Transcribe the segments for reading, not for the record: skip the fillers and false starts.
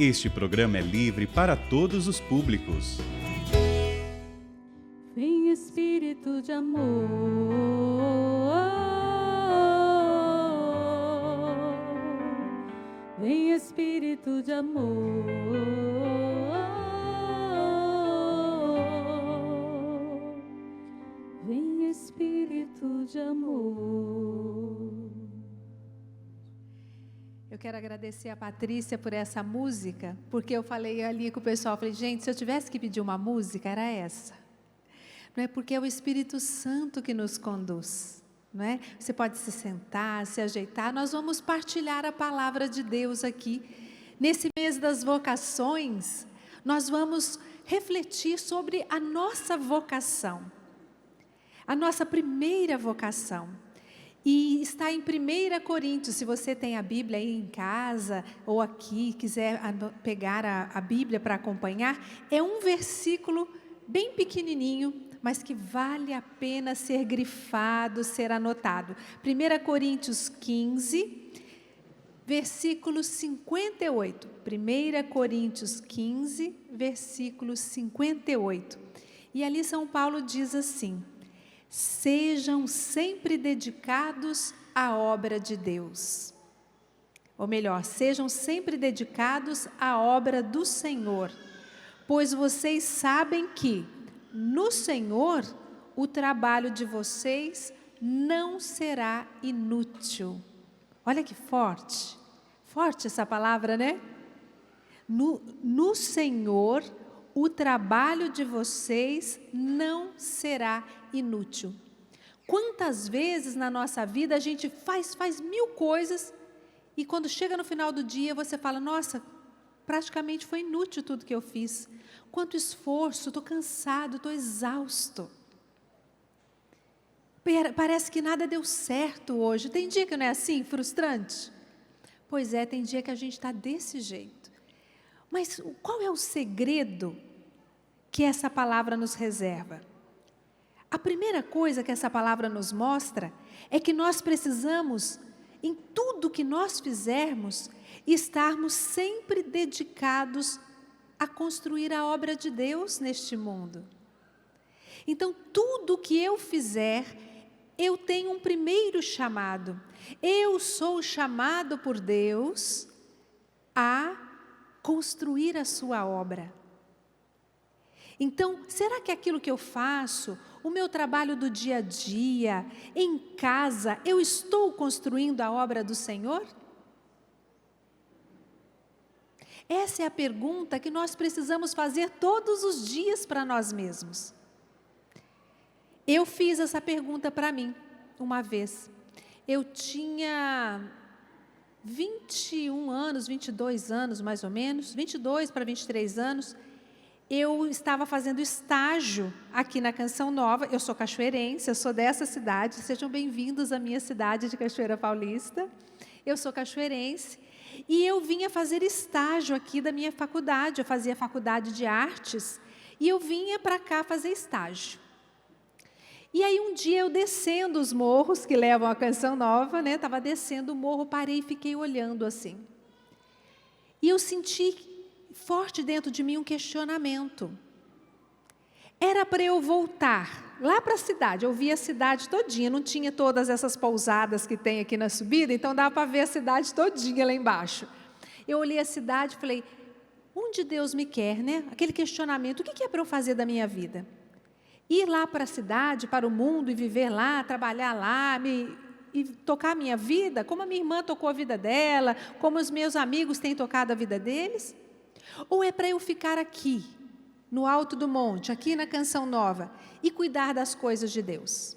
Este programa é livre para todos os públicos. Vem Espírito de amor, vem Espírito de amor, vem Espírito de amor. Eu quero agradecer a Patrícia por essa música, porque eu falei ali com o pessoal, falei, gente, se eu tivesse que pedir uma música, era essa. Não é porque é o Espírito Santo que nos conduz, não é? Você pode se sentar, se ajeitar, nós vamos partilhar a palavra de Deus aqui. Nesse mês das vocações, nós vamos refletir sobre a nossa vocação, a nossa primeira vocação. E está em 1 Coríntios, se você tem a Bíblia aí em casa ou aqui, quiser pegar a Bíblia para acompanhar, é um versículo bem pequenininho, mas que vale a pena ser grifado, ser anotado. 1 Coríntios 15, versículo 58. 1 Coríntios 15, versículo 58. E ali São Paulo diz assim: sejam sempre dedicados à obra de Deus. Ou melhor, sejam sempre dedicados à obra do Senhor, pois vocês sabem que, no Senhor, o trabalho de vocês não será inútil. Olha que forte, forte essa palavra, né? No Senhor, o trabalho de vocês não será inútil. Quantas vezes na nossa vida a gente faz mil coisas e quando chega no final do dia você fala, nossa, praticamente foi inútil tudo que eu fiz. Quanto esforço, estou cansado, estou exausto. Parece que nada deu certo hoje. Tem dia que não é assim, frustrante? Pois é, tem dia que a gente está desse jeito. Mas qual é o segredo que essa palavra nos reserva? A primeira coisa que essa palavra nos mostra é que nós precisamos, em tudo que nós fizermos, estarmos sempre dedicados a construir a obra de Deus neste mundo. Então, tudo que eu fizer, eu tenho um primeiro chamado. Eu sou chamado por Deus a construir a sua obra. Então, será que aquilo que eu faço, o meu trabalho do dia a dia, em casa, eu estou construindo a obra do Senhor? Essa é a pergunta que nós precisamos fazer todos os dias para nós mesmos. Eu fiz essa pergunta para mim uma vez. Eu tinha 21 anos, 22 anos mais ou menos, 22 para 23 anos. Eu estava fazendo estágio aqui na Canção Nova. Eu sou cachoeirense, eu sou dessa cidade. Sejam bem-vindos à minha cidade de Cachoeira Paulista. Eu sou cachoeirense. E eu vinha fazer estágio aqui da minha faculdade, eu fazia faculdade de artes, e eu vinha para cá fazer estágio. E aí um dia eu descendo os morros que levam à Canção Nova, né, estava descendo o morro, parei e fiquei olhando assim. E eu senti forte dentro de mim um questionamento. Era para eu voltar lá para a cidade, eu via a cidade todinha, não tinha todas essas pousadas que tem aqui na subida, então dava para ver a cidade todinha lá embaixo. Eu olhei a cidade e falei, onde Deus me quer, né? Aquele questionamento, o que é para eu fazer da minha vida? Ir lá para a cidade, para o mundo e viver lá, trabalhar lá, e tocar a minha vida, como a minha irmã tocou a vida dela, como os meus amigos têm tocado a vida deles? Ou é para eu ficar aqui, no alto do monte, aqui na Canção Nova, e cuidar das coisas de Deus?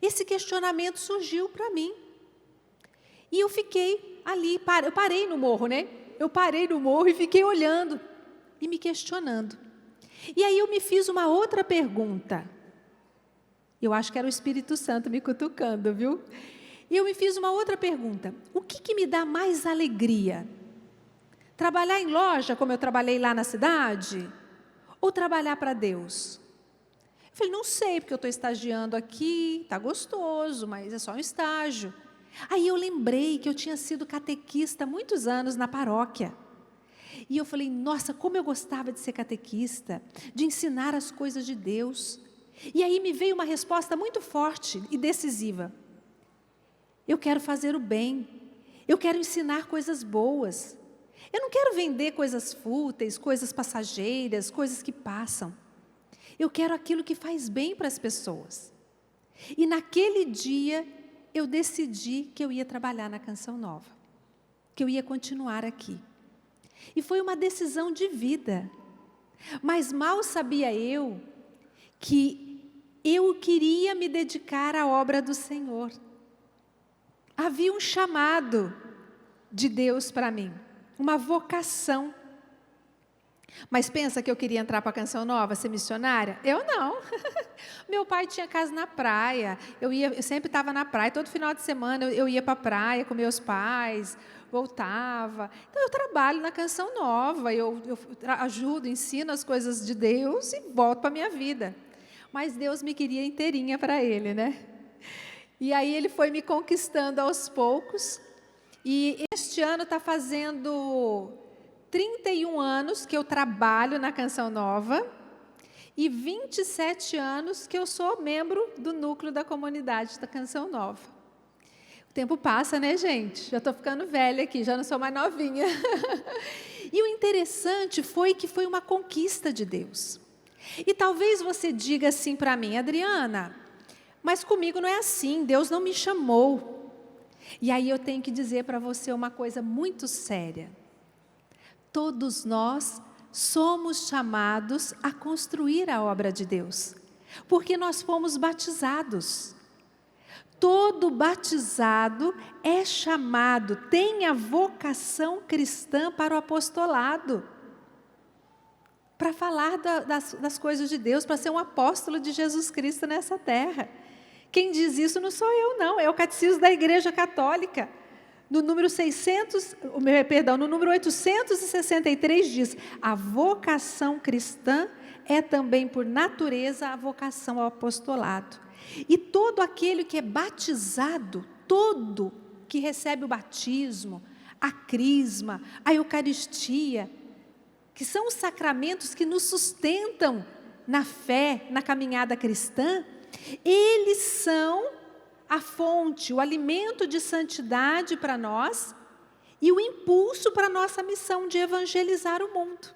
Esse questionamento surgiu para mim. E eu fiquei ali, eu parei no morro, né? Eu parei no morro e fiquei olhando e me questionando. E aí eu me fiz uma outra pergunta. Eu acho que era o Espírito Santo me cutucando, viu? E eu me fiz uma outra pergunta. O que me dá mais alegria? Trabalhar em loja, como eu trabalhei lá na cidade? Ou trabalhar para Deus? Eu falei, não sei, porque eu estou estagiando aqui, está gostoso, mas é só um estágio. Aí eu lembrei que eu tinha sido catequista há muitos anos na paróquia. E eu falei, nossa, como eu gostava de ser catequista, de ensinar as coisas de Deus. E aí me veio uma resposta muito forte e decisiva. Eu quero fazer o bem, eu quero ensinar coisas boas. Eu não quero vender coisas fúteis, coisas passageiras, coisas que passam. Eu quero aquilo que faz bem para as pessoas. E naquele dia, eu decidi que eu ia trabalhar na Canção Nova, que eu ia continuar aqui. E foi uma decisão de vida. Mas mal sabia eu que eu queria me dedicar à obra do Senhor. Havia um chamado de Deus para mim, uma vocação. Mas pensa que eu queria entrar para a Canção Nova, ser missionária? Eu não. Meu pai tinha casa na praia, eu sempre estava na praia, todo final de semana eu ia para a praia com meus pais, voltava. Então eu trabalho na Canção Nova, eu ajudo, ensino as coisas de Deus e volto para a minha vida. Mas Deus me queria inteirinha para Ele, né? E aí Ele foi me conquistando aos poucos, e este ano está fazendo 31 anos que eu trabalho na Canção Nova e 27 anos que eu sou membro do núcleo da comunidade da Canção Nova. O tempo passa, né, gente? Já estou ficando velha aqui, já não sou mais novinha. E o interessante foi que foi uma conquista de Deus. E talvez você diga assim para mim, Adriana, mas comigo não é assim, Deus não me chamou. E aí eu tenho que dizer para você uma coisa muito séria. Todos nós somos chamados a construir a obra de Deus, porque nós fomos batizados. Todo batizado é chamado, tem a vocação cristã para o apostolado, para falar das coisas de Deus, para ser um apóstolo de Jesus Cristo nessa terra. Quem diz isso não sou eu, não, é o Catecismo da Igreja Católica. No número 863 diz, a vocação cristã é também por natureza a vocação ao apostolado. E todo aquele que é batizado, todo que recebe o batismo, a crisma, a Eucaristia, que são os sacramentos que nos sustentam na fé, na caminhada cristã, eles são a fonte, o alimento de santidade para nós e o impulso para a nossa missão de evangelizar o mundo.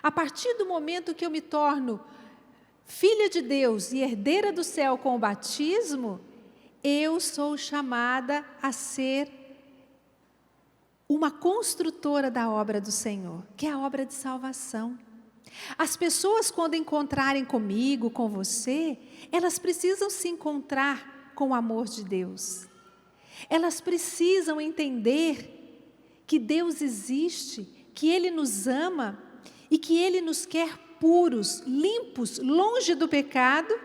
A partir do momento que eu me torno filha de Deus e herdeira do céu com o batismo, eu sou chamada a ser uma construtora da obra do Senhor, que é a obra de salvação. As pessoas, quando encontrarem comigo, com você, elas precisam se encontrar com o amor de Deus. Elas precisam entender que Deus existe, que Ele nos ama e que Ele nos quer puros, limpos, longe do pecado,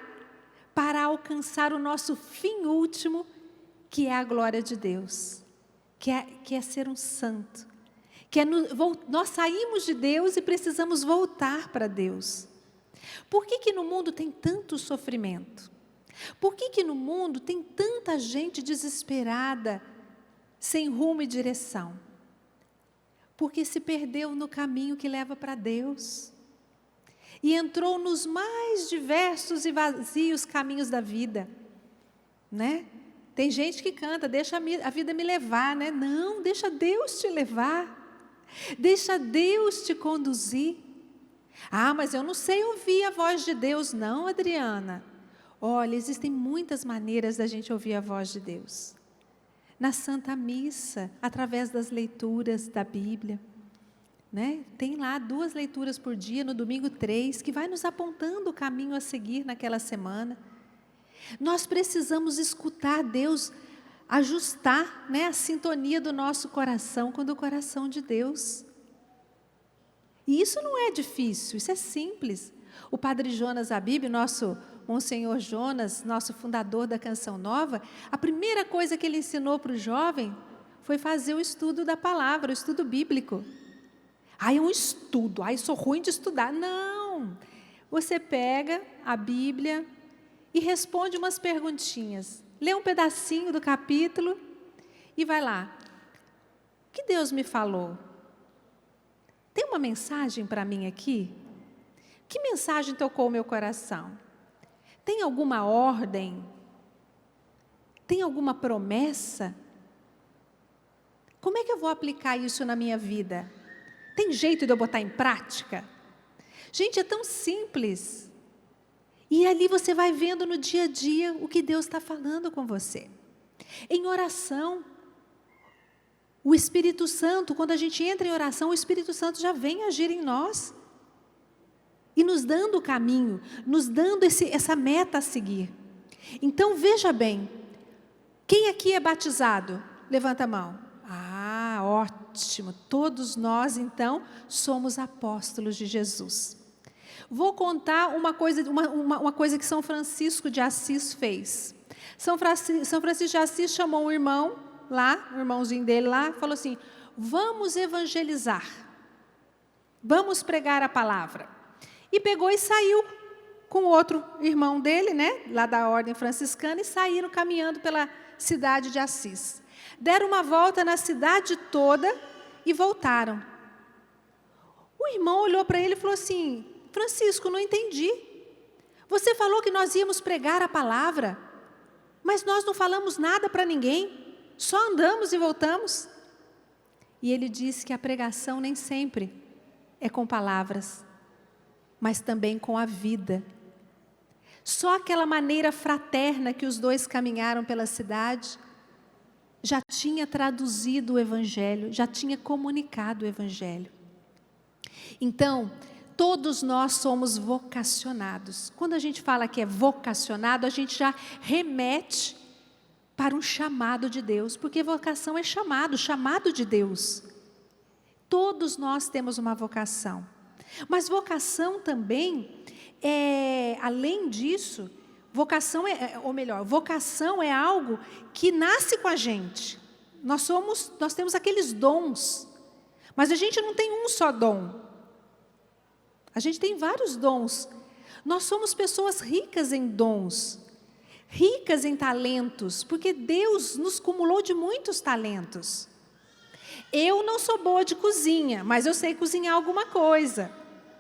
para alcançar o nosso fim último, que é a glória de Deus, que é ser um santo, nós saímos de Deus e precisamos voltar para Deus. Por que no mundo tem tanto sofrimento? Por que no mundo tem tanta gente desesperada, sem rumo e direção? Porque se perdeu no caminho que leva para Deus. E entrou nos mais diversos e vazios caminhos da vida. Né? Tem gente que canta, deixa a vida me levar, né? Não, deixa Deus te levar. Deixa Deus te conduzir. Ah, mas eu não sei ouvir a voz de Deus. Não, Adriana. Olha, existem muitas maneiras da gente ouvir a voz de Deus. Na Santa Missa, através das leituras da Bíblia. Né? Tem lá 2 leituras por dia, no domingo 3, que vai nos apontando o caminho a seguir naquela semana. Nós precisamos escutar Deus, ajustar, né, a sintonia do nosso coração com o do coração de Deus. E isso não é difícil, isso é simples. O Padre Jonas Abib, nosso Monsenhor Jonas, nosso fundador da Canção Nova, a primeira coisa que ele ensinou para o jovem foi fazer o estudo da palavra, o estudo bíblico. É um estudo, sou ruim de estudar. Não! Você pega a Bíblia e responde umas perguntinhas. Lê um pedacinho do capítulo e vai lá. O que Deus me falou? Tem uma mensagem para mim aqui? Que mensagem tocou o meu coração? Tem alguma ordem? Tem alguma promessa? Como é que eu vou aplicar isso na minha vida? Tem jeito de eu botar em prática? Gente, é tão simples. E ali você vai vendo no dia a dia o que Deus está falando com você. Em oração, o Espírito Santo, quando a gente entra em oração, o Espírito Santo já vem agir em nós. E nos dando o caminho, nos dando essa meta a seguir. Então, veja bem, quem aqui é batizado? Levanta a mão. Ah, ótimo. Todos nós, então, somos apóstolos de Jesus. Vou contar uma coisa que São Francisco de Assis fez. São Francisco de Assis chamou um irmão lá, o irmãozinho dele lá, falou assim, vamos evangelizar. Vamos pregar a palavra. E pegou e saiu com outro irmão dele, né, lá da ordem franciscana, e saíram caminhando pela cidade de Assis. Deram uma volta na cidade toda e voltaram. O irmão olhou para ele e falou assim, Francisco, não entendi. Você falou que nós íamos pregar a palavra, mas nós não falamos nada para ninguém, só andamos e voltamos. E ele disse que a pregação nem sempre é com palavras, mas também com a vida. Só aquela maneira fraterna que os dois caminharam pela cidade já tinha traduzido o Evangelho, já tinha comunicado o Evangelho. Então, todos nós somos vocacionados. Quando a gente fala que é vocacionado, a gente já remete para um chamado de Deus, porque vocação é chamado de Deus. Todos nós temos uma vocação. Mas vocação também além disso, vocação é algo que nasce com a gente. Nós temos aqueles dons, mas a gente não tem um só dom. A gente tem vários dons. Nós somos pessoas ricas em dons, ricas em talentos, porque Deus nos cumulou de muitos talentos. Eu não sou boa de cozinha, mas eu sei cozinhar alguma coisa,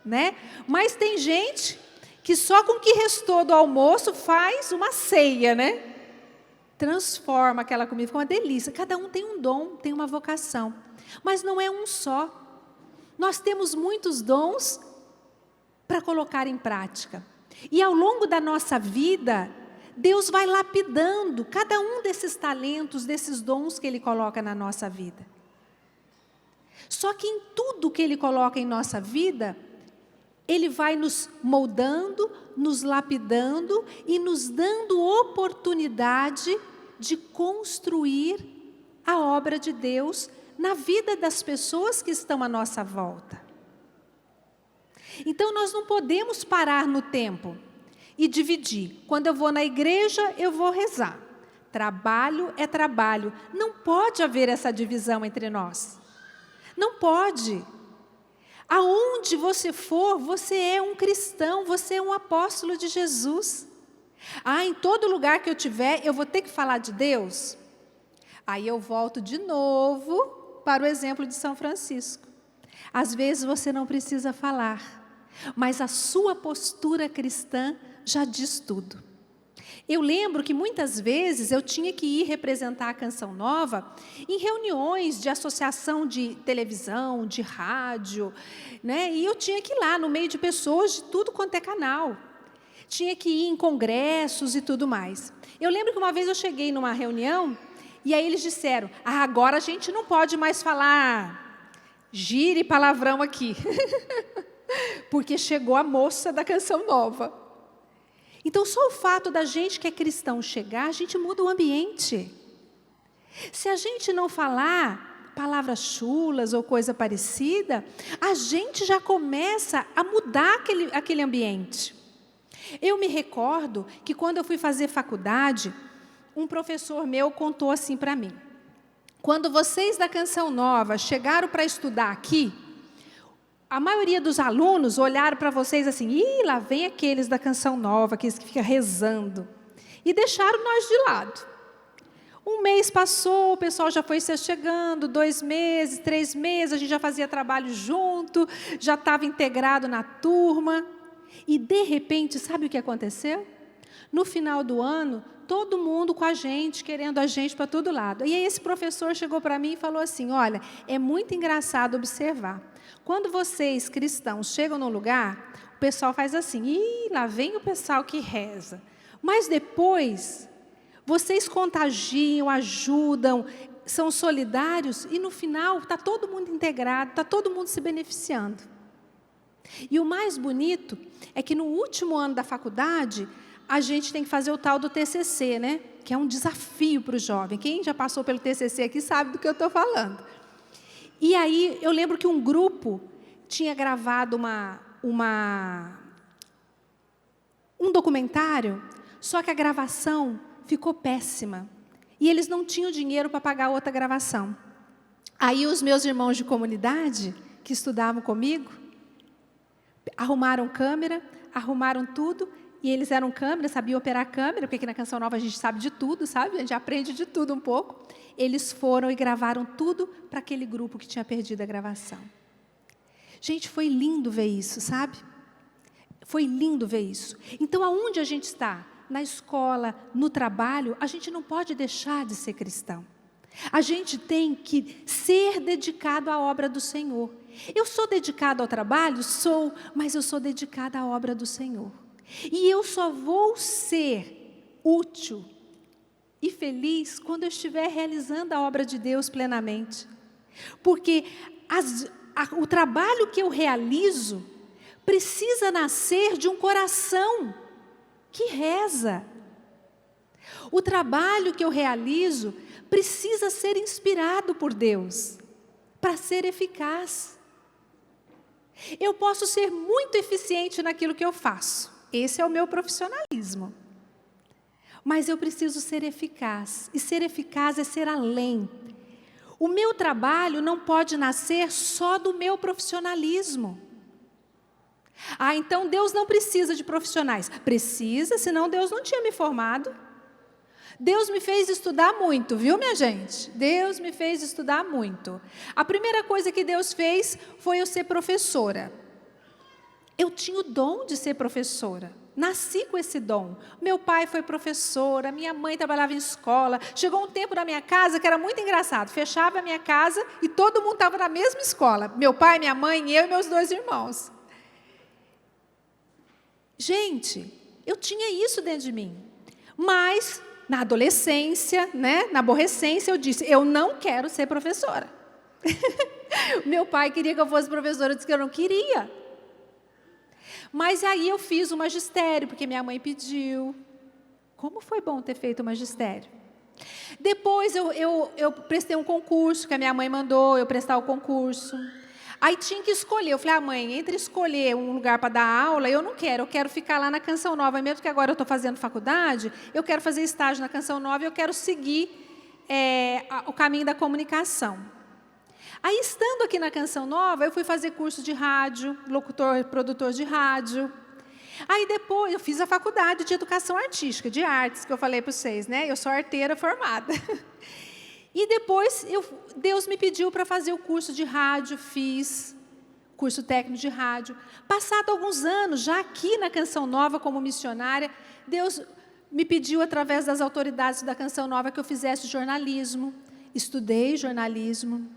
né? Mas tem gente que só com o que restou do almoço faz uma ceia, né? Transforma aquela comida, fica uma delícia. Cada um tem um dom, tem uma vocação, mas não é um só. Nós temos muitos dons para colocar em prática. E ao longo da nossa vida, Deus vai lapidando cada um desses talentos, desses dons que Ele coloca na nossa vida. Só que em tudo que Ele coloca em nossa vida, Ele vai nos moldando, nos lapidando e nos dando oportunidade de construir a obra de Deus na vida das pessoas que estão à nossa volta. Então, nós não podemos parar no tempo e dividir. Quando eu vou na igreja, eu vou rezar. Trabalho é trabalho. Não pode haver essa divisão entre nós. Não pode. Aonde você for, você é um cristão, você é um apóstolo de Jesus. Em todo lugar que eu tiver, eu vou ter que falar de Deus? Aí eu volto de novo para o exemplo de São Francisco. Às vezes você não precisa falar, mas a sua postura cristã já diz tudo. Eu lembro que muitas vezes eu tinha que ir representar a Canção Nova em reuniões de associação de televisão, de rádio, né? E eu tinha que ir lá no meio de pessoas de tudo quanto é canal. Tinha que ir em congressos e tudo mais. Eu lembro que uma vez eu cheguei numa reunião e aí eles disseram, agora a gente não pode mais falar gíria e palavrão aqui, porque chegou a moça da Canção Nova. Então, só o fato da gente que é cristão chegar, a gente muda o ambiente. Se a gente não falar palavras chulas ou coisa parecida, a gente já começa a mudar aquele ambiente. Eu me recordo que quando eu fui fazer faculdade, um professor meu contou assim para mim. Quando vocês da Canção Nova chegaram para estudar aqui, a maioria dos alunos olharam para vocês assim, lá vem aqueles da Canção Nova, aqueles que ficam rezando. E deixaram nós de lado. Um mês passou, o pessoal já foi se chegando, 2 meses, 3 meses, a gente já fazia trabalho junto, já estava integrado na turma. E, de repente, sabe o que aconteceu? No final do ano, todo mundo com a gente, querendo a gente para todo lado. E aí esse professor chegou para mim e falou assim, olha, é muito engraçado observar. Quando vocês, cristãos, chegam no lugar, o pessoal faz assim, lá vem o pessoal que reza. Mas depois, vocês contagiam, ajudam, são solidários, e no final está todo mundo integrado, está todo mundo se beneficiando. E o mais bonito é que no último ano da faculdade, a gente tem que fazer o tal do TCC, né? Que é um desafio para o jovem. Quem já passou pelo TCC aqui sabe do que eu estou falando. E aí, eu lembro que um grupo tinha gravado um documentário, só que a gravação ficou péssima. E eles não tinham dinheiro para pagar outra gravação. Aí, os meus irmãos de comunidade, que estudavam comigo, arrumaram câmera, arrumaram tudo, e eles eram câmera, sabiam operar câmera, porque aqui na Canção Nova a gente sabe de tudo, sabe? A gente aprende de tudo um pouco. Eles foram e gravaram tudo para aquele grupo que tinha perdido a gravação. Gente, foi lindo ver isso, sabe? Foi lindo ver isso. Então, aonde a gente está? Na escola, no trabalho, a gente não pode deixar de ser cristão. A gente tem que ser dedicado à obra do Senhor. Eu sou dedicado ao trabalho? Sou, mas eu sou dedicada à obra do Senhor. E eu só vou ser útil e feliz quando eu estiver realizando a obra de Deus plenamente. Porque o trabalho que eu realizo precisa nascer de um coração que reza. O trabalho que eu realizo precisa ser inspirado por Deus para ser eficaz. Eu posso ser muito eficiente naquilo que eu faço. Esse é o meu profissionalismo. Mas eu preciso ser eficaz. E ser eficaz é ser além. O meu trabalho não pode nascer só do meu profissionalismo. Então Deus não precisa de profissionais. Precisa, senão Deus não tinha me formado. Deus me fez estudar muito, viu, minha gente? Deus me fez estudar muito. A primeira coisa que Deus fez foi eu ser professora. Eu tinha o dom de ser professora. Nasci com esse dom. Meu pai foi professor, a minha mãe trabalhava em escola. Chegou um tempo na minha casa que era muito engraçado. Fechava a minha casa e todo mundo estava na mesma escola. Meu pai, minha mãe, eu e meus 2 irmãos. Gente, eu tinha isso dentro de mim. Mas, na adolescência, né, na aborrecência, eu disse, eu não quero ser professora. Meu pai queria que eu fosse professora, eu disse que eu não queria. Mas aí eu fiz o magistério, porque minha mãe pediu. Como foi bom ter feito o magistério. Depois eu prestei um concurso, que a minha mãe mandou eu prestar o concurso. Aí tinha que escolher. Eu falei, mãe, entre escolher um lugar para dar aula, eu não quero. Eu quero ficar lá na Canção Nova. Mesmo que agora eu estou fazendo faculdade, eu quero fazer estágio na Canção Nova e eu quero seguir o caminho da comunicação. Aí, estando aqui na Canção Nova, eu fui fazer curso de rádio, locutor, produtor de rádio. Aí, depois, eu fiz a faculdade de Educação Artística, de artes, que eu falei para vocês, né? Eu sou arteira formada. E depois, Deus me pediu para fazer o curso de rádio, fiz curso técnico de rádio. Passado alguns anos, já aqui na Canção Nova, como missionária, Deus me pediu, através das autoridades da Canção Nova, que eu fizesse jornalismo. Estudei jornalismo.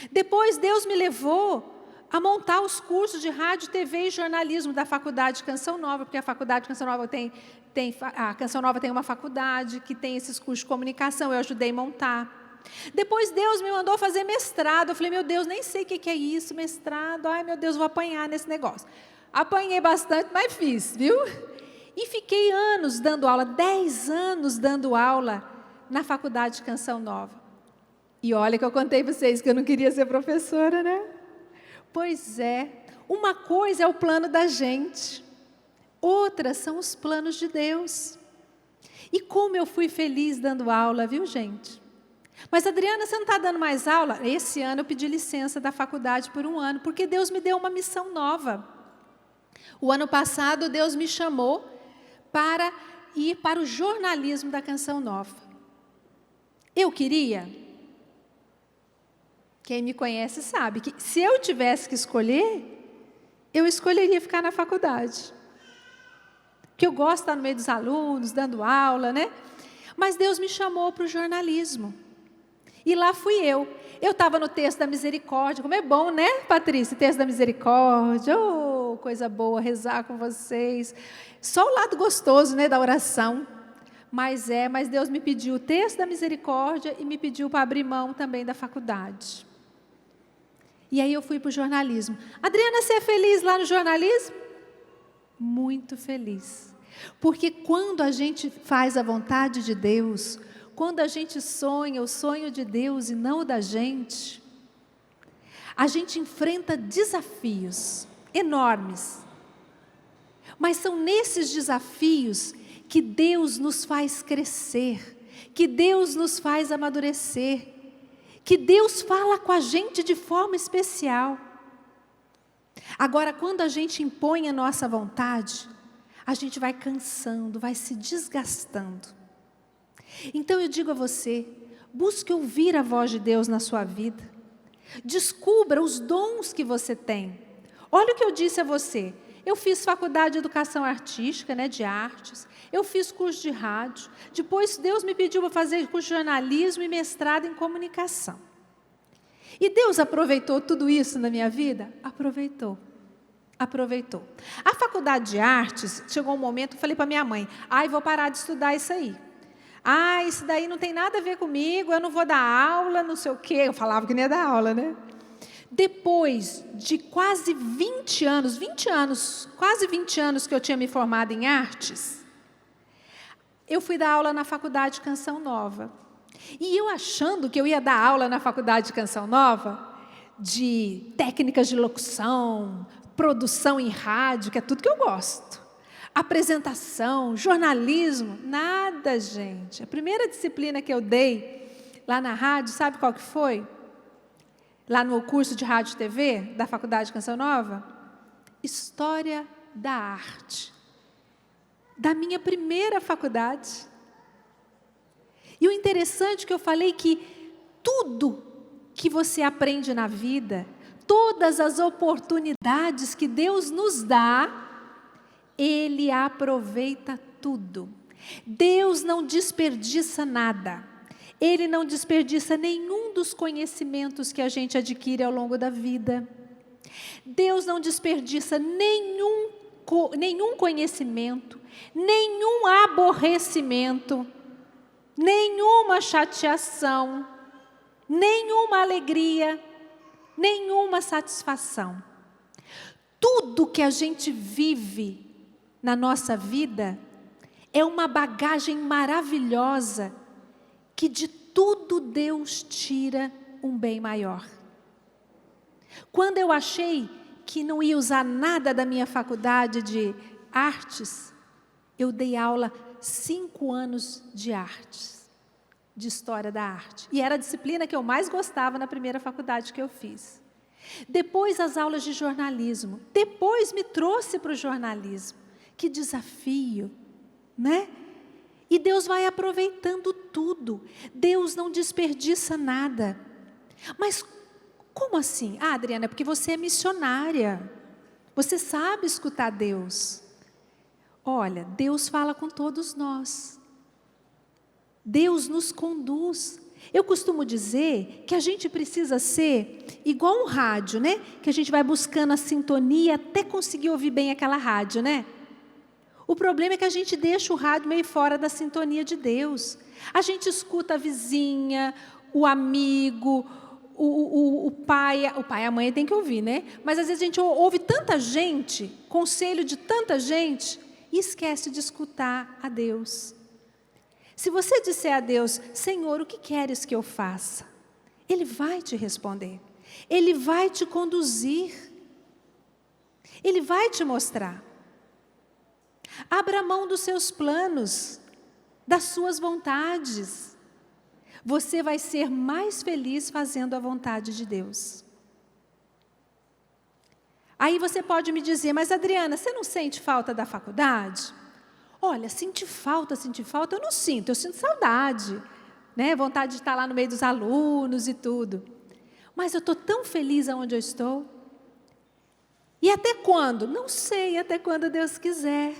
Depois, Deus me levou a montar os cursos de rádio, TV e jornalismo da Faculdade de Canção Nova, porque a Faculdade de Canção Nova a Canção Nova tem uma faculdade que tem esses cursos de comunicação, eu ajudei a montar. Depois, Deus me mandou fazer mestrado. Eu falei, meu Deus, nem sei o que é isso, mestrado. Ai, meu Deus, vou apanhar nesse negócio. Apanhei bastante, mas fiz, viu? E fiquei anos dando aula, 10 anos dando aula na Faculdade de Canção Nova. E olha que eu contei para vocês que eu não queria ser professora, né? Pois é, uma coisa é o plano da gente, outra são os planos de Deus. E como eu fui feliz dando aula, viu, gente? Mas, Adriana, você não está dando mais aula? Esse ano eu pedi licença da faculdade por 1 ano, porque Deus me deu uma missão nova. O ano passado, Deus me chamou para ir para o jornalismo da Canção Nova. Eu queria? Quem me conhece sabe que se eu tivesse que escolher, eu escolheria ficar na faculdade. Porque eu gosto de estar no meio dos alunos, dando aula, né? Mas Deus me chamou para o jornalismo. E lá fui eu. Eu estava no texto da misericórdia. Como é bom, né, Patrícia? Texto da misericórdia. Oh, coisa boa, rezar com vocês. Só o lado gostoso, né, da oração. Mas Deus me pediu o texto da misericórdia e me pediu para abrir mão também da faculdade. E aí eu fui para o jornalismo. Adriana, você é feliz lá no jornalismo? Muito feliz. Porque quando a gente faz a vontade de Deus, quando a gente sonha o sonho de Deus e não o da gente, a gente enfrenta desafios enormes. Mas são nesses desafios que Deus nos faz crescer, que Deus nos faz amadurecer, que Deus fala com a gente de forma especial. Agora, quando a gente impõe a nossa vontade, a gente vai cansando, vai se desgastando. Então eu digo a você, busque ouvir a voz de Deus na sua vida. Descubra os dons que você tem. Olha o que eu disse a você. Eu fiz faculdade de educação artística, né, de artes. Eu fiz curso de rádio. Depois Deus me pediu para fazer curso de jornalismo e mestrado em comunicação. E Deus aproveitou tudo isso na minha vida? Aproveitou. A faculdade de artes, chegou um momento, eu falei para minha mãe, vou parar de estudar isso aí. Isso daí não tem nada a ver comigo, eu não vou dar aula, não sei o quê. Eu falava que não ia dar aula, né? Depois de quase 20 anos, quase 20 anos que eu tinha me formado em artes, eu fui dar aula na faculdade de Canção Nova. E eu achando que eu ia dar aula na faculdade de Canção Nova, de técnicas de locução, produção em rádio, que é tudo que eu gosto. Apresentação, jornalismo, nada, gente. A primeira disciplina que eu dei lá na rádio, sabe qual que foi? Lá no curso de rádio e TV da Faculdade de Canção Nova? História da arte. Da minha primeira faculdade. E o interessante é que eu falei que tudo que você aprende na vida, todas as oportunidades que Deus nos dá, Ele aproveita tudo. Deus não desperdiça nada. Ele não desperdiça nenhum dos conhecimentos que a gente adquire ao longo da vida. Deus não desperdiça nenhum conhecimento, nenhum aborrecimento, nenhuma chateação, nenhuma alegria, nenhuma satisfação. Tudo que a gente vive na nossa vida é uma bagagem maravilhosa que de tudo Deus tira um bem maior. Quando eu achei que não ia usar nada da minha faculdade de artes, eu dei aula 5 anos de artes, de história da arte. E era a disciplina que eu mais gostava na primeira faculdade que eu fiz. Depois as aulas de jornalismo. Depois me trouxe para o jornalismo. Que desafio, né? E Deus vai aproveitando tudo. Deus não desperdiça nada. Mas como assim? Adriana, é porque você é missionária. Você sabe escutar Deus. Olha, Deus fala com todos nós. Deus nos conduz. Eu costumo dizer que a gente precisa ser igual um rádio, né? Que a gente vai buscando a sintonia até conseguir ouvir bem aquela rádio, né? O problema é que a gente deixa o rádio meio fora da sintonia de Deus. A gente escuta a vizinha, o amigo, o pai, a mãe tem que ouvir, né? Mas às vezes a gente ouve tanta gente, conselho de tanta gente, e esquece de escutar a Deus. Se você disser a Deus, Senhor, o que queres que eu faça? Ele vai te responder. Ele vai te conduzir. Ele vai te mostrar. Abra mão dos seus planos, das suas vontades. Você vai ser mais feliz fazendo a vontade de Deus. Aí você pode me dizer, mas Adriana, você não sente falta da faculdade? Olha, sentir falta, eu não sinto, eu sinto saudade. né? Vontade de estar lá no meio dos alunos e tudo. Mas eu estou tão feliz aonde eu estou. E até quando? Não sei, até quando Deus quiser.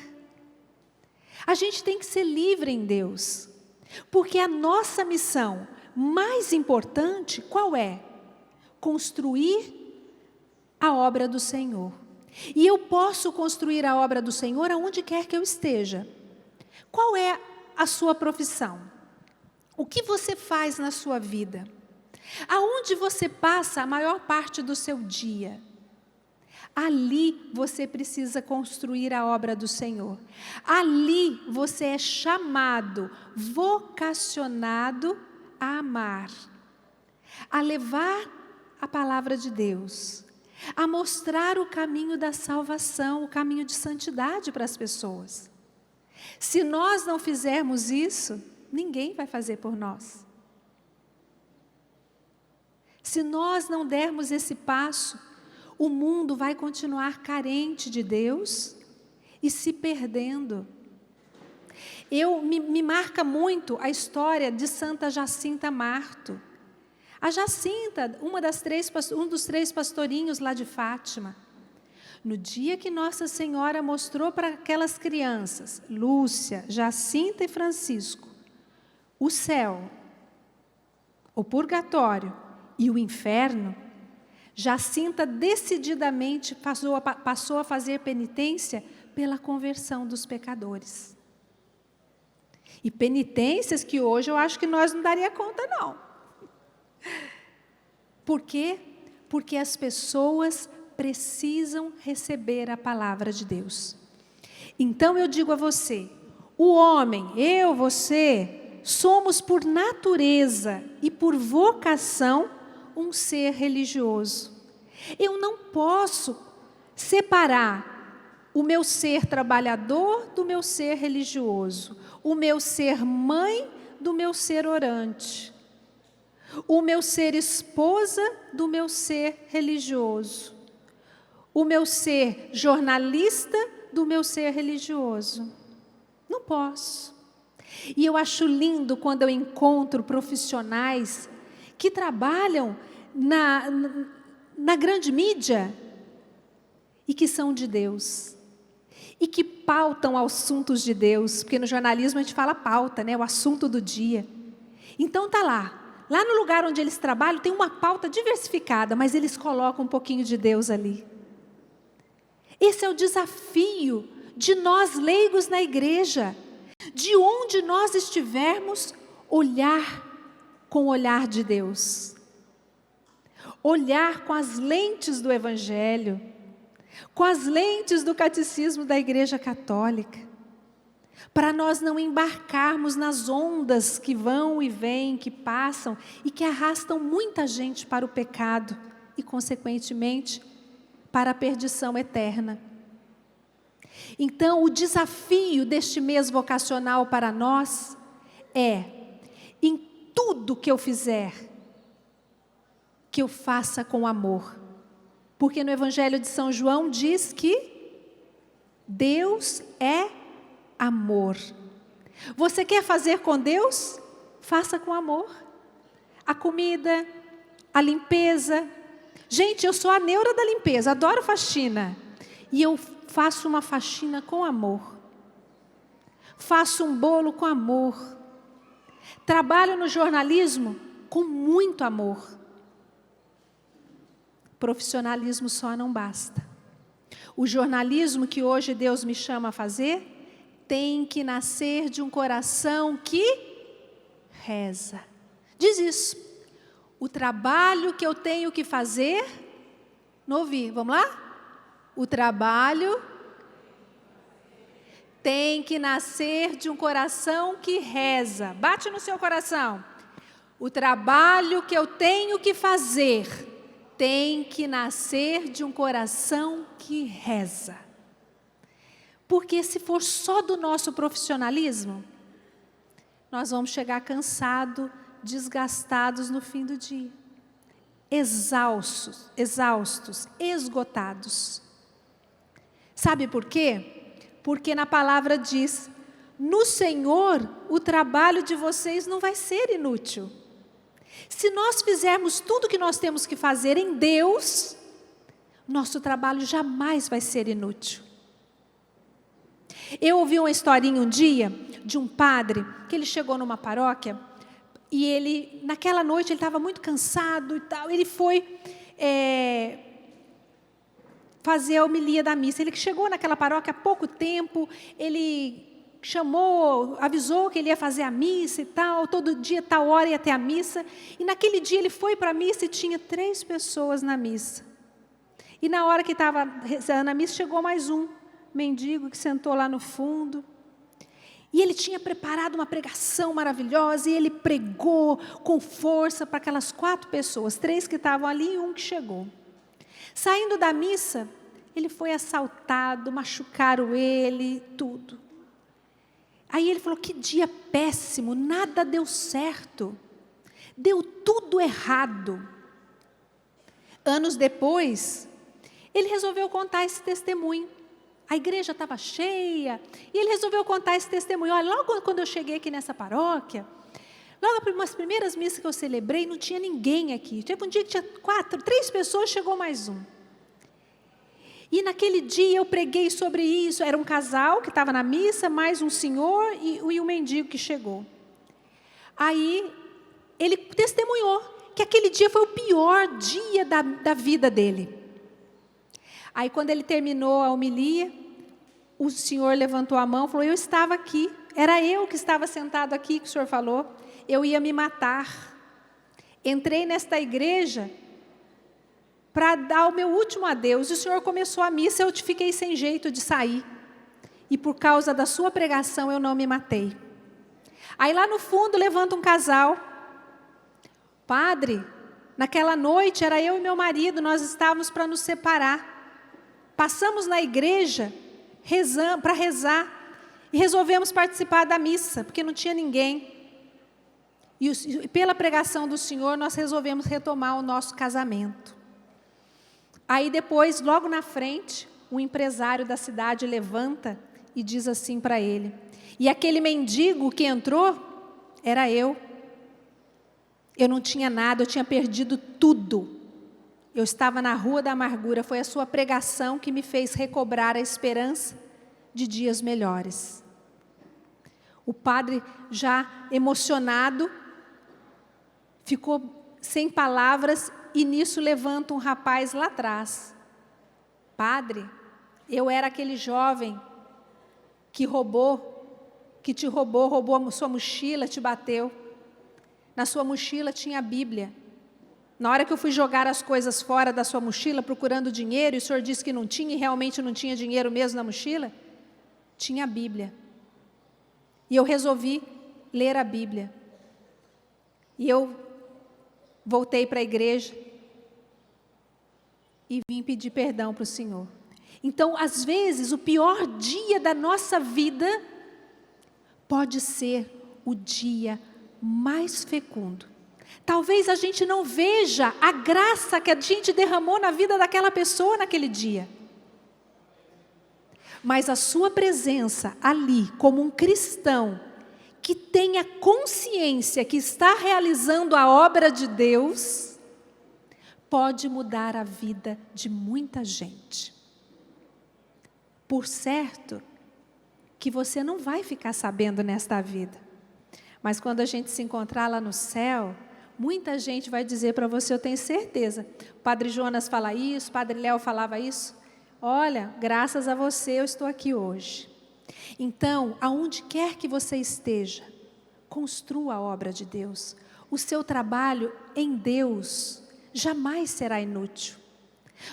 A gente tem que ser livre em Deus. Porque a nossa missão mais importante, qual é? Construir a obra do Senhor. E eu posso construir a obra do Senhor aonde quer que eu esteja. Qual é a sua profissão? O que você faz na sua vida? Aonde você passa a maior parte do seu dia? Ali você precisa construir a obra do Senhor. Ali você é chamado, vocacionado a amar, a levar a palavra de Deus, a mostrar o caminho da salvação, o caminho de santidade para as pessoas. Se nós não fizermos isso, ninguém vai fazer por nós. Se nós não dermos esse passo, o mundo vai continuar carente de Deus e se perdendo. Me marca muito a história de Santa Jacinta Marto. A Jacinta, um dos 3 pastorinhos lá de Fátima. No dia que Nossa Senhora mostrou para aquelas crianças, Lúcia, Jacinta e Francisco, o céu, o purgatório e o inferno, Jacinta decididamente passou a fazer penitência pela conversão dos pecadores. E penitências que hoje eu acho que nós não daria conta, não. Por quê? Porque as pessoas precisam receber a palavra de Deus. Então eu digo a você, o homem, eu, você, somos por natureza e por vocação um ser religioso. Eu não posso separar o meu ser trabalhador do meu ser religioso, o meu ser mãe do meu ser orante, o meu ser esposa do meu ser religioso, o meu ser jornalista do meu ser religioso. Não posso. E eu acho lindo quando eu encontro profissionais que trabalham na grande mídia e que são de Deus. E que pautam assuntos de Deus, porque no jornalismo a gente fala pauta, né? O assunto do dia. Então tá lá no lugar onde eles trabalham tem uma pauta diversificada, mas eles colocam um pouquinho de Deus ali. Esse é o desafio de nós leigos na igreja, de onde nós estivermos, olhar com o olhar de Deus, olhar com as lentes do Evangelho, com as lentes do catecismo da Igreja Católica, para nós não embarcarmos nas ondas que vão e vêm, que passam e que arrastam muita gente para o pecado e, consequentemente, para a perdição eterna. Então, o desafio deste mês vocacional para nós é, em tudo que eu fizer, que eu faça com amor. Porque no Evangelho de São João diz que Deus é amor. Você quer fazer com Deus? Faça com amor. A comida, a limpeza. Gente, eu sou a neura da limpeza, adoro faxina. E eu faço uma faxina com amor. Faço um bolo com amor. Trabalho no jornalismo com muito amor. Profissionalismo só não basta. O jornalismo que hoje Deus me chama a fazer tem que nascer de um coração que reza. Diz isso. O trabalho que eu tenho que fazer, não ouvi, vamos lá? O trabalho tem que nascer de um coração que reza. Bate no seu coração. O trabalho que eu tenho que fazer tem que nascer de um coração que reza. Porque se for só do nosso profissionalismo, nós vamos chegar cansados, desgastados no fim do dia. Exaustos, esgotados. Sabe por quê? Porque na palavra diz, no Senhor, o trabalho de vocês não vai ser inútil. Se nós fizermos tudo o que nós temos que fazer em Deus, nosso trabalho jamais vai ser inútil. Eu ouvi uma historinha um dia de um padre, que ele chegou numa paróquia, e ele, naquela noite, ele estava muito cansado e tal, ele foi fazer a homilia da missa. Ele chegou naquela paróquia há pouco tempo, ele chamou, avisou que ele ia fazer a missa e tal, todo dia, tal hora ia ter a missa, e naquele dia ele foi para a missa e tinha 3 pessoas na missa. E na hora que estava rezando a missa, chegou mais um mendigo que sentou lá no fundo, e ele tinha preparado uma pregação maravilhosa, e ele pregou com força para aquelas 4 pessoas, 3 que estavam ali e um que chegou. Saindo da missa, ele foi assaltado, machucaram ele, tudo. Aí ele falou, que dia péssimo, nada deu certo, deu tudo errado. Anos depois, ele resolveu contar esse testemunho. A igreja estava cheia, e ele resolveu contar esse testemunho. Olha, logo quando eu cheguei aqui nessa paróquia, logo nas primeiras missas que eu celebrei, não tinha ninguém aqui. Teve um dia que tinha 3 pessoas, chegou mais um. E naquele dia eu preguei sobre isso. Era um casal que estava na missa, mais um senhor e um mendigo que chegou. Aí ele testemunhou que aquele dia foi o pior dia da vida dele. Aí quando ele terminou a homilia, o senhor levantou a mão e falou, eu estava aqui, era eu que estava sentado aqui, que o senhor falou, eu ia me matar. Entrei nesta igreja para dar o meu último adeus, e o senhor começou a missa, eu fiquei sem jeito de sair, e por causa da sua pregação eu não me matei. Aí lá no fundo levanta um casal, padre, naquela noite era eu e meu marido, nós estávamos para nos separar, passamos na igreja para rezar, e resolvemos participar da missa, porque não tinha ninguém, e pela pregação do senhor nós resolvemos retomar o nosso casamento. Aí depois, logo na frente, um empresário da cidade levanta e diz assim para ele, e aquele mendigo que entrou, era eu não tinha nada, eu tinha perdido tudo, eu estava na rua da amargura, foi a sua pregação que me fez recobrar a esperança de dias melhores. O padre, já emocionado, ficou sem palavras, e nisso levanta um rapaz lá atrás. Padre, eu era aquele jovem que te roubou a sua mochila, te bateu. Na sua mochila tinha a Bíblia. Na hora que eu fui jogar as coisas fora da sua mochila, procurando dinheiro, e o senhor disse que não tinha, e realmente não tinha dinheiro mesmo na mochila, tinha a Bíblia. E eu resolvi ler a Bíblia. E eu voltei para a igreja e vim pedir perdão para o Senhor. Então, às vezes, o pior dia da nossa vida pode ser o dia mais fecundo. Talvez a gente não veja a graça que a gente derramou na vida daquela pessoa naquele dia. Mas a sua presença ali, como um cristão, que tenha consciência que está realizando a obra de Deus, pode mudar a vida de muita gente. Por certo, que você não vai ficar sabendo nesta vida, mas quando a gente se encontrar lá no céu, muita gente vai dizer para você, eu tenho certeza, o Padre Jonas fala isso, o Padre Léo falava isso, olha, graças a você eu estou aqui hoje. Então, aonde quer que você esteja, construa a obra de Deus. O seu trabalho em Deus jamais será inútil.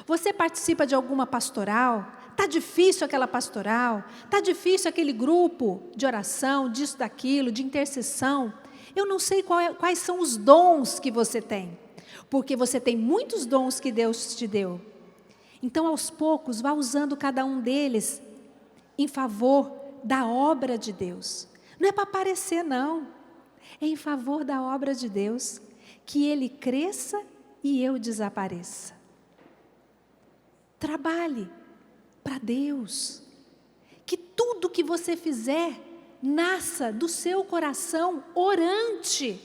Você participa de alguma pastoral? Está difícil aquela pastoral? Está difícil aquele grupo de oração, disso, daquilo, de intercessão? Eu não sei quais são os dons que você tem, porque você tem muitos dons que Deus te deu. Então, aos poucos, vá usando cada um deles em favor da obra de Deus. Não é para aparecer, não. É em favor da obra de Deus, que Ele cresça e eu desapareça. Trabalhe para Deus. Que tudo que você fizer, nasça do seu coração orante.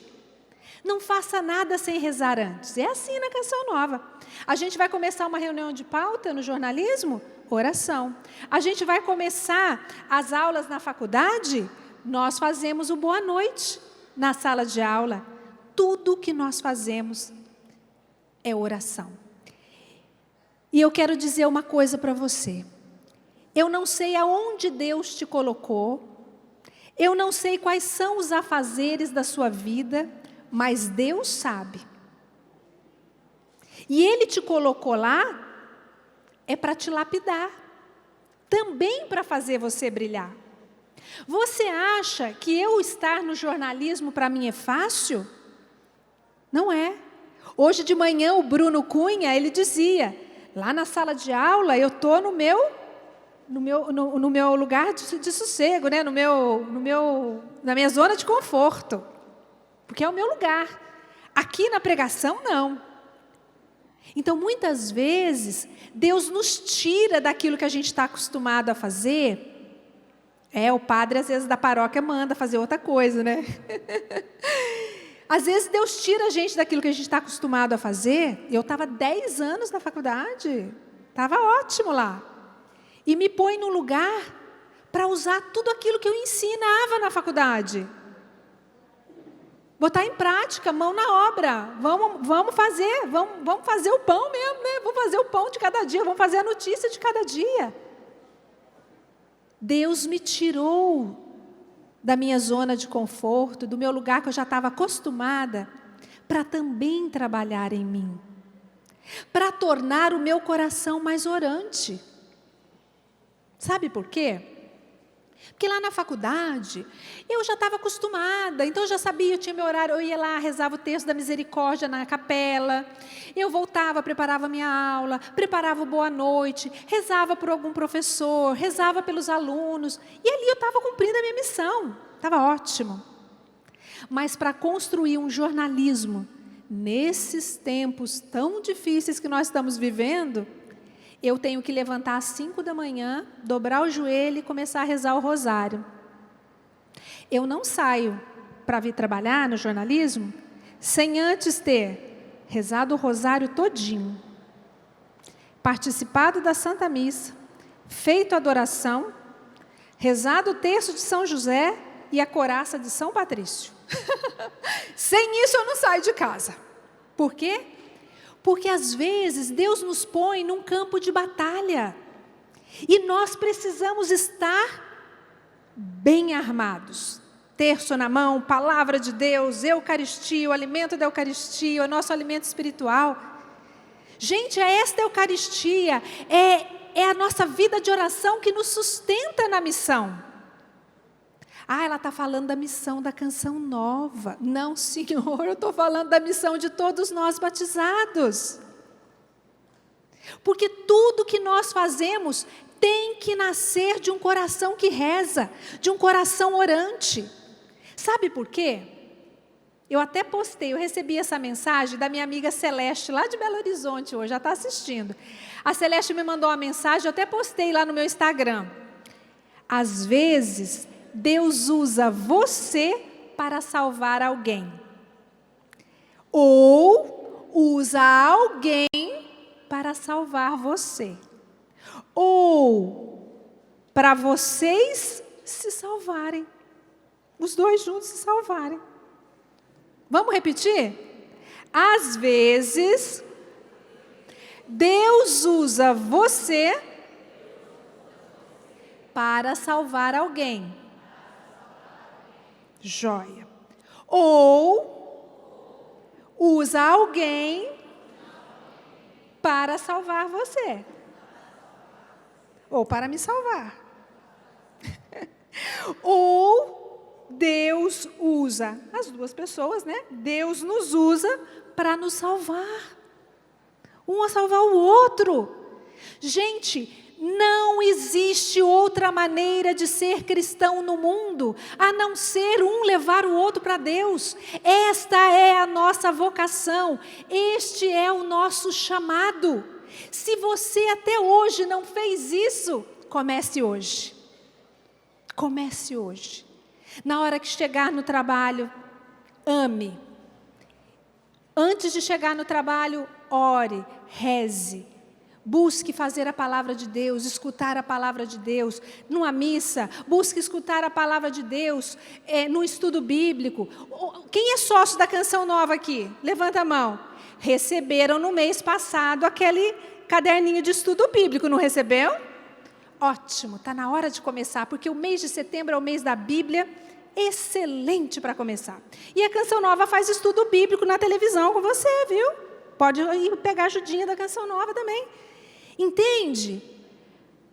Não faça nada sem rezar antes. É assim na Canção Nova. A gente vai começar uma reunião de pauta no jornalismo? Oração. A gente vai começar as aulas na faculdade? Nós fazemos o boa noite na sala de aula. Tudo que nós fazemos é oração. E eu quero dizer uma coisa para você. Eu não sei aonde Deus te colocou. Eu não sei quais são os afazeres da sua vida, mas Deus sabe. E Ele te colocou lá é para te lapidar, também para fazer você brilhar. Você acha que eu estar no jornalismo para mim é fácil? Não é. Hoje de manhã o Bruno Cunha, ele dizia, lá na sala de aula eu estou no meu lugar de sossego, né? Na minha zona de conforto, porque é o meu lugar. Aqui na pregação, não. Então, muitas vezes, Deus nos tira daquilo que a gente está acostumado a fazer. O padre, às vezes, da paróquia manda fazer outra coisa, né? Às vezes, Deus tira a gente daquilo que a gente está acostumado a fazer. Eu estava 10 anos na faculdade, estava ótimo lá. E me põe num lugar para usar tudo aquilo que eu ensinava na faculdade. Botar em prática, mão na obra. Vamos fazer o pão mesmo, né? Vamos fazer o pão de cada dia, vamos fazer a notícia de cada dia. Deus me tirou da minha zona de conforto, do meu lugar que eu já estava acostumada, para também trabalhar em mim. Para tornar o meu coração mais orante. Sabe por quê? Porque lá na faculdade, eu já estava acostumada, então eu já sabia, eu tinha meu horário, eu ia lá, rezava o texto da misericórdia na capela, eu voltava, preparava minha aula, preparava o boa noite, rezava por algum professor, rezava pelos alunos, e ali eu estava cumprindo a minha missão, estava ótimo. Mas para construir um jornalismo, nesses tempos tão difíceis que nós estamos vivendo, eu tenho que levantar às 5 da manhã, dobrar o joelho e começar a rezar o rosário. Eu não saio para vir trabalhar no jornalismo sem antes ter rezado o rosário todinho, participado da Santa Missa, feito a adoração, rezado o terço de São José e a coraça de São Patrício. Sem isso eu não saio de casa. Por quê? Porque às vezes Deus nos põe num campo de batalha e nós precisamos estar bem armados. Terço na mão, palavra de Deus, Eucaristia, o alimento da Eucaristia, o nosso alimento espiritual. Gente, esta Eucaristia é a nossa vida de oração que nos sustenta na missão. Ela está falando da missão da Canção Nova. Não, Senhor, eu estou falando da missão de todos nós batizados. Porque tudo que nós fazemos tem que nascer de um coração que reza, de um coração orante. Sabe por quê? Eu até postei, eu recebi essa mensagem da minha amiga Celeste, lá de Belo Horizonte hoje, já está assistindo. A Celeste me mandou uma mensagem, eu até postei lá no meu Instagram. Às vezes, Deus usa você para salvar alguém. Ou usa alguém para salvar você. Ou para vocês se salvarem. Os dois juntos se salvarem. Vamos repetir? Às vezes, Deus usa você para salvar alguém. Joia. Ou usa alguém para salvar você. Ou para me salvar. Ou Deus usa as duas pessoas, né? Deus nos usa para nos salvar. Um a salvar o outro. Gente, não existe outra maneira de ser cristão no mundo, a não ser um levar o outro para Deus. Esta é a nossa vocação, este é o nosso chamado. Se você até hoje não fez isso, comece hoje. Comece hoje. Na hora que chegar no trabalho, ame. Antes de chegar no trabalho, ore, reze. Busque fazer a palavra de Deus, escutar a palavra de Deus. Numa missa, busque escutar a palavra de Deus, no estudo bíblico. Quem é sócio da Canção Nova aqui? Levanta a mão. Receberam no mês passado aquele caderninho de estudo bíblico, não recebeu? Ótimo, está na hora de começar, porque o mês de setembro é o mês da Bíblia, excelente para começar. E a Canção Nova faz estudo bíblico na televisão com você, viu? Pode ir pegar a ajudinha da Canção Nova também. Entende?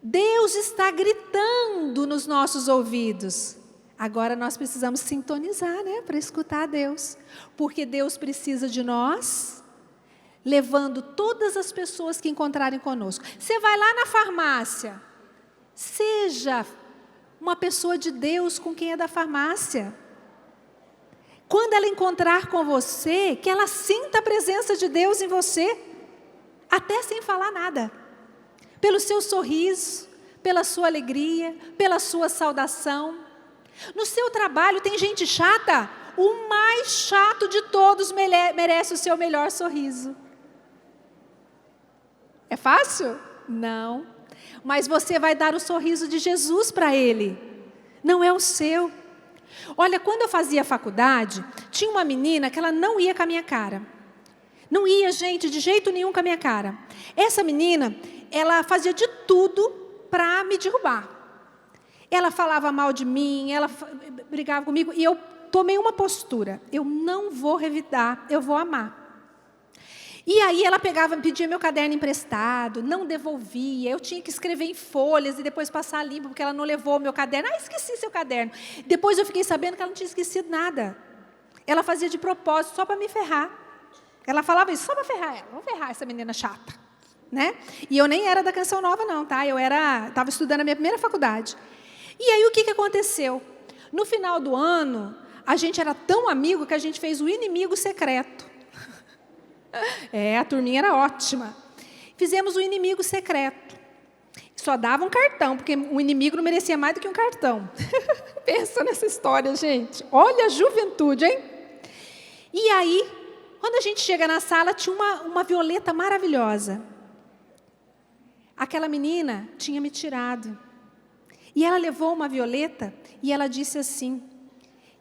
Deus está gritando nos nossos ouvidos. Agora nós precisamos sintonizar, né, para escutar a Deus. Porque Deus precisa de nós, levando todas as pessoas que encontrarem conosco. Você vai lá na farmácia, seja uma pessoa de Deus com quem é da farmácia. Quando ela encontrar com você, que ela sinta a presença de Deus em você, até sem falar nada. Pelo seu sorriso, pela sua alegria, pela sua saudação. No seu trabalho tem gente chata? O mais chato de todos merece o seu melhor sorriso. É fácil? Não. Mas você vai dar o sorriso de Jesus para ele. Não é o seu. Olha, quando eu fazia faculdade, tinha uma menina que ela não ia com a minha cara. Não ia, gente, de jeito nenhum com a minha cara. Essa menina, ela fazia de tudo para me derrubar. Ela falava mal de mim, ela brigava comigo, e eu tomei uma postura. Eu não vou revidar, eu vou amar. E aí ela pegava, pedia meu caderno emprestado, não devolvia, eu tinha que escrever em folhas e depois passar limpo, porque ela não levou o meu caderno. Esqueci seu caderno. Depois eu fiquei sabendo que ela não tinha esquecido nada. Ela fazia de propósito, só para me ferrar. Ela falava isso, só para ferrar ela. Vamos ferrar essa menina chata. Né? E eu nem era da Canção Nova não, tá? Eu estava estudando a minha primeira faculdade. E aí o que aconteceu? No final do ano, a gente era tão amigo que a gente fez o inimigo secreto. A turminha era ótima. Fizemos o inimigo secreto. Só dava um cartão, porque o inimigo não merecia mais do que um cartão. Pensa nessa história, gente. Olha a juventude, hein? E aí, quando a gente chega na sala, tinha uma violeta maravilhosa. Aquela menina tinha me tirado. E ela levou uma violeta e ela disse assim,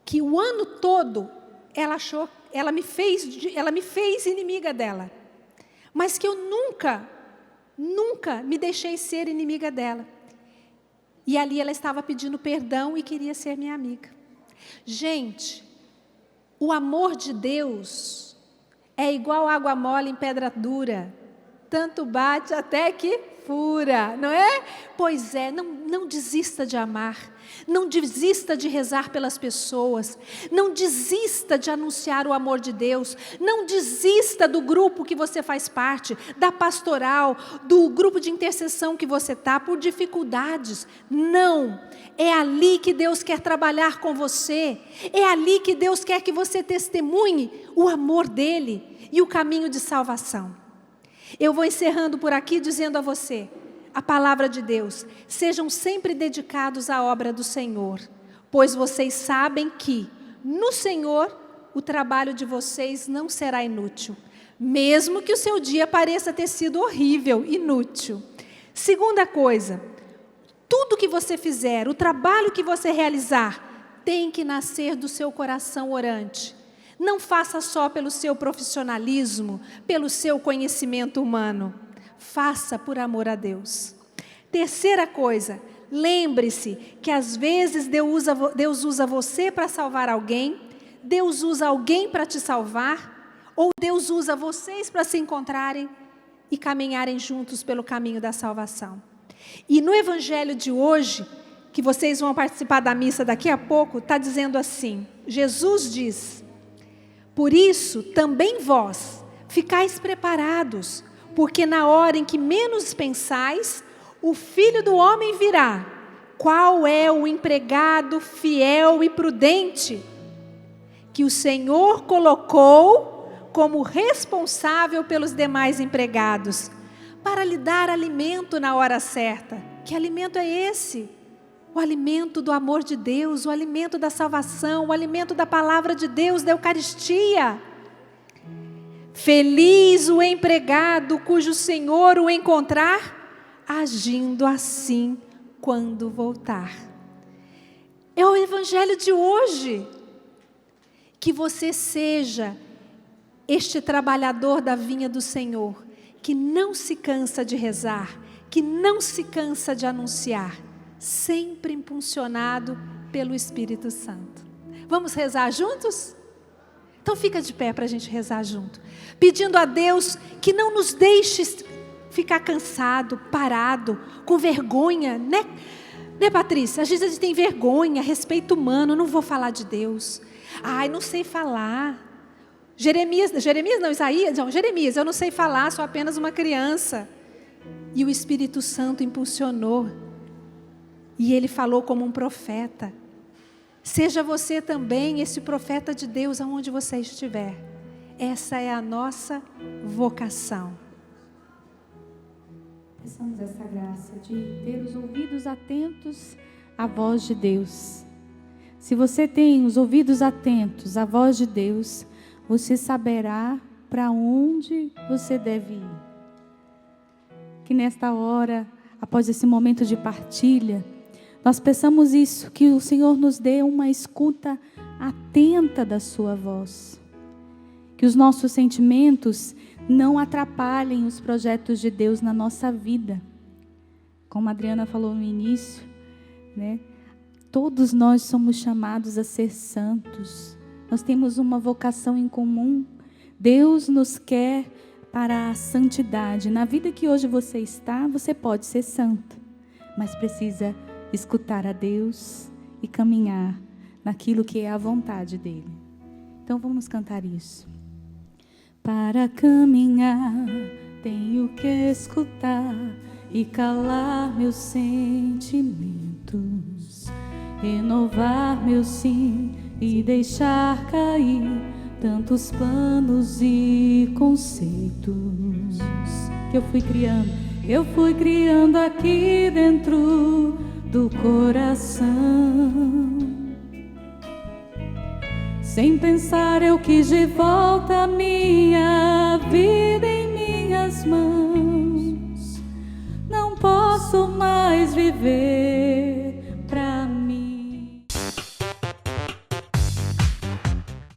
que o ano todo ela me fez inimiga dela. Mas que eu nunca me deixei ser inimiga dela. E ali ela estava pedindo perdão e queria ser minha amiga. Gente, o amor de Deus é igual água mole em pedra dura. Tanto bate até que fura, não é? Pois é, não desista de amar, não desista de rezar pelas pessoas, não desista de anunciar o amor de Deus, não desista do grupo que você faz parte, da pastoral, do grupo de intercessão que você está, por dificuldades. Não, é ali que Deus quer trabalhar com você, é ali que Deus quer que você testemunhe o amor dEle e o caminho de salvação. Eu vou encerrando por aqui dizendo a você, a palavra de Deus, sejam sempre dedicados à obra do Senhor, pois vocês sabem que, no Senhor, o trabalho de vocês não será inútil, mesmo que o seu dia pareça ter sido horrível, inútil. Segunda coisa, tudo que você fizer, o trabalho que você realizar, tem que nascer do seu coração orante. Não faça só pelo seu profissionalismo, pelo seu conhecimento humano. Faça por amor a Deus. Terceira coisa, lembre-se que às vezes Deus usa você para salvar alguém, Deus usa alguém para te salvar, ou Deus usa vocês para se encontrarem e caminharem juntos pelo caminho da salvação. E no evangelho de hoje, que vocês vão participar da missa daqui a pouco, está dizendo assim, Jesus diz: por isso, também vós, ficais preparados, porque na hora em que menos pensais, o Filho do Homem virá. Qual é o empregado fiel e prudente que o Senhor colocou como responsável pelos demais empregados, para lhe dar alimento na hora certa? Que alimento é esse? o alimento do amor de Deus, o alimento da salvação, o alimento da palavra de Deus, da Eucaristia. Feliz o empregado cujo Senhor o encontrar, agindo assim quando voltar. É o evangelho de hoje. Que você seja este trabalhador da vinha do Senhor, que não se cansa de rezar, que não se cansa de anunciar, sempre impulsionado pelo Espírito Santo. Vamos rezar juntos? Então fica de pé para a gente rezar junto, pedindo a Deus que não nos deixe ficar cansado, parado, com vergonha, né Patrícia? Às vezes a gente tem vergonha, respeito humano, não vou falar de Deus. Ai, não sei falar. Jeremias, eu não sei falar, sou apenas uma criança. E o Espírito Santo impulsionou. E ele falou como um profeta. Seja você também esse profeta de Deus aonde você estiver. Essa é a nossa vocação. Peçamos essa graça de ter os ouvidos atentos à voz de Deus. Se você tem os ouvidos atentos à voz de Deus, você saberá para onde você deve ir. Que nesta hora, após esse momento de partilha, nós peçamos isso, que o Senhor nos dê uma escuta atenta da sua voz. Que os nossos sentimentos não atrapalhem os projetos de Deus na nossa vida. Como a Adriana falou no início, né? Todos nós somos chamados a ser santos. Nós temos uma vocação em comum. Deus nos quer para a santidade. Na vida que hoje você está, você pode ser santo, mas precisa escutar a Deus e caminhar naquilo que é a vontade dEle. Então vamos cantar isso. Para caminhar, tenho que escutar e calar meus sentimentos, renovar meu sim e deixar cair tantos planos e conceitos que eu fui criando aqui dentro do coração. Sem pensar eu quis de volta a minha vida em minhas mãos. Não posso mais viver